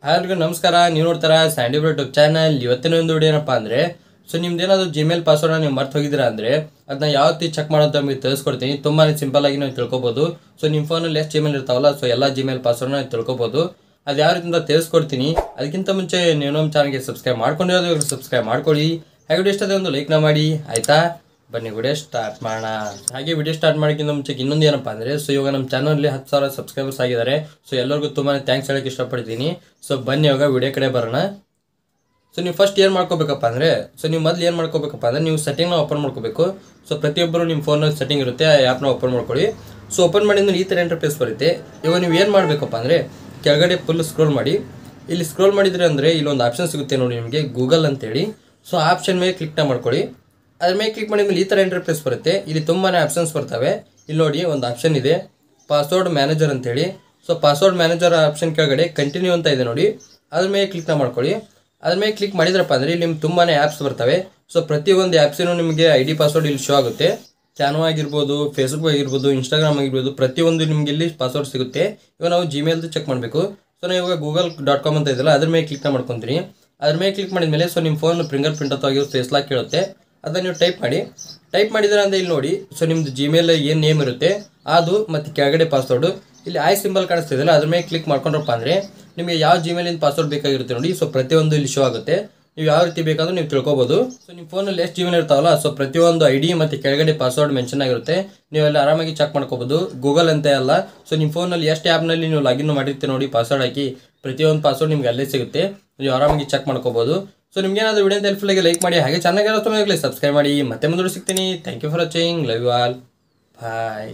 ಎಲ್ಲರಿಗೂ ನಮಸ್ಕಾರ. ನೀವು ನೋಡ್ತಾರ ಸ್ಯಾಂಡಿ ಬ್ರೋ ಯೂಟ್ಯೂಬ್ ಚಾನಲ್. ಇವತ್ತಿನ ಒಂದು ವಿಡಿಯೋ ಏನಪ್ಪ ಅಂದರೆ ನಿಮ್ದೇನಾದ್ರು ಜಿಮೇಲ್ ಪಾಸ್ವರ್ಡ್ನ ನೀವು ಮರ್ತು ಹೋಗಿದ್ದೀರಾ ಅಂದರೆ ಅದನ್ನ ಯಾವ ರೀತಿ ಚೆಕ್ ಮಾಡೋದು ನಿಮಗೆ ತಿಳಿಸ್ಕೊಡ್ತೀನಿ. ತುಂಬಾ ಸಿಂಪಲ್ ಆಗಿ ನೀವು ತಿಳ್ಕೊಬೋದು. ನಿಮ್ಮ ಫೋನಲ್ಲಿ ಎಷ್ಟು ಜಿಮೇಲ್ ಇರ್ತಾವಲ್ಲ ಎಲ್ಲ ಜಿಮೇಲ್ ಪಾಸ್ವರ್ಡ್ನ ತಿಳ್ಕೊಬೋದು. ಅದು ಯಾವ ರೀತಿಯಿಂದ ತಿಳಿಸ್ಕೊಡ್ತೀನಿ. ಅದಕ್ಕಿಂತ ಮುಂಚೆ ನೀವು ನಮ್ಮ ಚಾನಲ್ಗೆ ಸಬ್ಸ್ಕ್ರೈಬ್ ಮಾಡ್ಕೊಂಡಿರೋದು ಸಬ್ಸ್ಕ್ರೈಬ್ ಮಾಡ್ಕೊಳ್ಳಿ. ಹಾಗೆ ಇಷ್ಟ ಒಂದು ಲೈಕ್ನ ಮಾಡಿ ಆಯಿತಾ. ಬನ್ನಿ ವಿಡಿಯೋ ಸ್ಟಾರ್ಟ್ ಮಾಡೋಣ. ಹಾಗೆ ವಿಡಿಯೋ ಸ್ಟಾರ್ಟ್ ಮಾಡೋಕ್ಕಿಂತ ಮುಂಚೆ ಇನ್ನೊಂದು ಏನಪ್ಪ ಅಂದರೆ ಇವಾಗ ನಮ್ಮ ಚಾನಲಲ್ಲಿ 10,000 ಸಬ್ಸ್ಕ್ರೈಬರ್ಸ್ ಆಗಿದ್ದಾರೆ. ಎಲ್ಲರಿಗೂ ತುಂಬಾ ಥ್ಯಾಂಕ್ಸ್ ಹೇಳೋಕ್ಕೆ ಇಷ್ಟಪಡ್ತೀನಿ. ಬನ್ನಿ ಇವಾಗ ವಿಡಿಯೋ ಕಡೆ ಬರೋಣ. ನೀವು ಫಸ್ಟ್ ಏನು ಮಾಡ್ಕೋಬೇಕಪ್ಪ ಅಂದರೆ ನೀವು ಮೊದಲು ಏನು ಮಾಡ್ಕೋಬೇಕಪ್ಪ ಅಂದರೆ ನೀವು ಸೆಟ್ಟಿಂಗ್ನ ಓಪನ್ ಮಾಡ್ಕೋಬೇಕು. ಪ್ರತಿಯೊಬ್ಬರು ನಿಮ್ಮ ಫೋನಲ್ಲಿ ಸೆಟ್ಟಿಂಗ್ ಇರುತ್ತೆ, ಆ ಆ್ಯಪ್ನ ಓಪನ್ ಮಾಡ್ಕೊಳ್ಳಿ. ಓಪನ್ ಮಾಡಿದ್ರೆ ಈ ಥರ ಇಂಟರ್ಫೇಸ್ ಬರುತ್ತೆ. ಇವಾಗ ನೀವು ಏನು ಮಾಡಬೇಕಪ್ಪ ಅಂದರೆ ಕೆಳಗಡೆ ಫುಲ್ ಸ್ಕ್ರೋಲ್ ಮಾಡಿ. ಇಲ್ಲಿ ಸ್ಕ್ರೋಲ್ ಮಾಡಿದರೆ ಅಂದರೆ ಇಲ್ಲೊಂದು ಆಪ್ಷನ್ ಸಿಗುತ್ತೆ ನೋಡಿ ನಿಮಗೆ, ಗೂಗಲ್ ಅಂತೇಳಿ. ಆಪ್ಷನ್ ಮೇಲೆ ಕ್ಲಿಕ್ನ ಮಾಡ್ಕೊಳ್ಳಿ. ಅದ್ರ ಮೇಲೆ ಕ್ಲಿಕ್ ಮಾಡಿದ್ಮೇಲೆ ಈ ಥರ ಇಂಟರ್ಫೇಸ್ ಬರುತ್ತೆ. ಇಲ್ಲಿ ತುಂಬಾ ಆಪ್ಷನ್ಸ್ ಬರ್ತವೆ. ಇಲ್ಲಿ ನೋಡಿ ಒಂದು ಆಪ್ಷನ್ ಇದೆ ಪಾಸ್ವರ್ಡ್ ಮ್ಯಾನೇಜರ್ ಅಂತೇಳಿ. ಪಾಸ್ವರ್ಡ್ ಮ್ಯಾನೇಜರ್ ಆಪ್ಷನ್ ಕೆಳಗಡೆ ಕಂಟಿನ್ಯೂ ಅಂತ ಇದೆ ನೋಡಿ, ಅದ್ರ ಮೇಲೆ ಕ್ಲಿಕ್ನ ಮಾಡ್ಕೊಳ್ಳಿ. ಅದ್ರ ಮೇಲೆ ಕ್ಲಿಕ್ ಮಾಡಿದ್ರಪ್ಪ ಅಂದರೆ ಇಲ್ಲಿ ನಿಮ್ಗೆ ತುಂಬಾ ಆ್ಯಪ್ಸ್ ಬರ್ತವೆ. ಪ್ರತಿಯೊಂದು ಆ್ಯಪ್ಸಿನೂ ನಿಮಗೆ ID ಪಾಸ್ವರ್ಡ್ ಇಲ್ಲಿ ಶೋ ಆಗುತ್ತೆ. ಕ್ಯಾನ್ವಾ ಆಗಿರ್ಬೋದು, ಫೇಸ್ಬುಕ್ ಆಗಿರ್ಬೋದು, ಇನ್ಸ್ಟಾಗ್ರಾಮ್ ಆಗಿರ್ಬೋದು, ಪ್ರತಿಯೊಂದು ನಿಮ್ಗೆ ಇಲ್ಲಿ ಪಾಸ್ವರ್ಡ್ ಸಿಗುತ್ತೆ. ಇವಾಗ ನಾವು ಜಿಮೇಲ್ದು ಚೆಕ್ ಮಾಡಬೇಕು. ನಾವು ಇವಾಗ google.com ಅಂತ ಇದೆಯಲ್ಲ ಅದ್ರ ಮೇಲೆ ಕ್ಲಿಕ್ನ ಮಾಡ್ಕೊತೀನಿ. ಅದ್ರ ಮೇಲೆ ಕ್ಲಿಕ್ ಮಾಡಿದ್ಮೇಲೆ ನಿಮ್ಮ ಫೋನ್ ಫಿಂಗರ್ ಪ್ರಿಂಟ್ ಅಥವಾ ಫೇಸ್ ಲಾಕ್ ಕೇಳುತ್ತೆ. ಅದನ್ನು ನೀವು ಟೈಪ್ ಮಾಡಿ. ಟೈಪ್ ಮಾಡಿದ್ರೆ ಅಂದರೆ ಇಲ್ಲಿ ನೋಡಿ ನಿಮ್ಮದು ಜಿಮೇಲ್ ಏನು ನೇಮ್ ಇರುತ್ತೆ ಅದು ಮತ್ತು ಕೆಳಗಡೆ ಪಾಸ್ವರ್ಡು ಇಲ್ಲಿ ಸಿಂಬಲ್ ಕಾಣಿಸ್ತಿದೆಯಲ್ಲ ಅದ್ರ ಮೇಲೆ ಕ್ಲಿಕ್ ಮಾಡ್ಕೊಂಡ್ರಪ್ಪ ಅಂದರೆ ನಿಮಗೆ ಯಾವ ಜಿಮೇಲಿಂದ ಪಾಸ್ವರ್ಡ್ ಬೇಕಾಗಿರುತ್ತೆ ನೋಡಿ. ಪ್ರತಿಯೊಂದು ಇಲ್ಲಿ ಶೋ ಆಗುತ್ತೆ. ನೀವು ಯಾವ ರೀತಿ ಬೇಕಾದರೂ ನೀವು ತಿಳ್ಕೊಬೋದು. ನಿಮ್ಮ ಫೋನಲ್ಲಿ ಎಷ್ಟು ಜಿಮೇಲ್ ಇರ್ತಾವಲ್ಲ ಪ್ರತಿಯೊಂದು ID ಮತ್ತು ಕೆಳಗಡೆ ಪಾಸ್ವರ್ಡ್ ಮೆನ್ಷನ್ ಆಗಿರುತ್ತೆ. ನೀವೆಲ್ಲ ಆರಾಮಾಗಿ ಚೆಕ್ ಮಾಡ್ಕೋಬೋದು. ಗೂಗಲ್ ಅಂತ ಅಲ್ಲ, ನಿಮ್ಮ ಫೋನಲ್ಲಿ ಎಷ್ಟು ಆ್ಯಪ್ನಲ್ಲಿ ನೀವು ಲಾಗಿನ್ ಮಾಡಿರ್ತೀರಿ ನೋಡಿ ಪಾಸ್ವರ್ಡ್ ಹಾಕಿ, ಪ್ರತಿಯೊಂದು ಪಾಸ್ವರ್ಡ್ ನಿಮ್ಗೆ ಅಲ್ಲೇ ಸಿಗುತ್ತೆ. ನೀವು ಆರಾಮಾಗಿ ಚೆಕ್ ಮಾಡ್ಕೋಬೋದು. ನಿಮ್ಗೇನಾದರೂ ವಿಡಿಯೋ ಹೆಲ್ಪ್ಫುಲ್ ಆಗಿ ಲೈಕ್ ಮಾಡಿ, ಹಾಗೆ ಚಾನಲ್ಗೆ ಸಬ್ಸ್ಕ್ರೈಬ್ ಮಾಡಿ. ಮತ್ತೆ ಮುಂದೆ ಸಿಗ್ತೀನಿ. Thank you for watching. Love you all. Bye.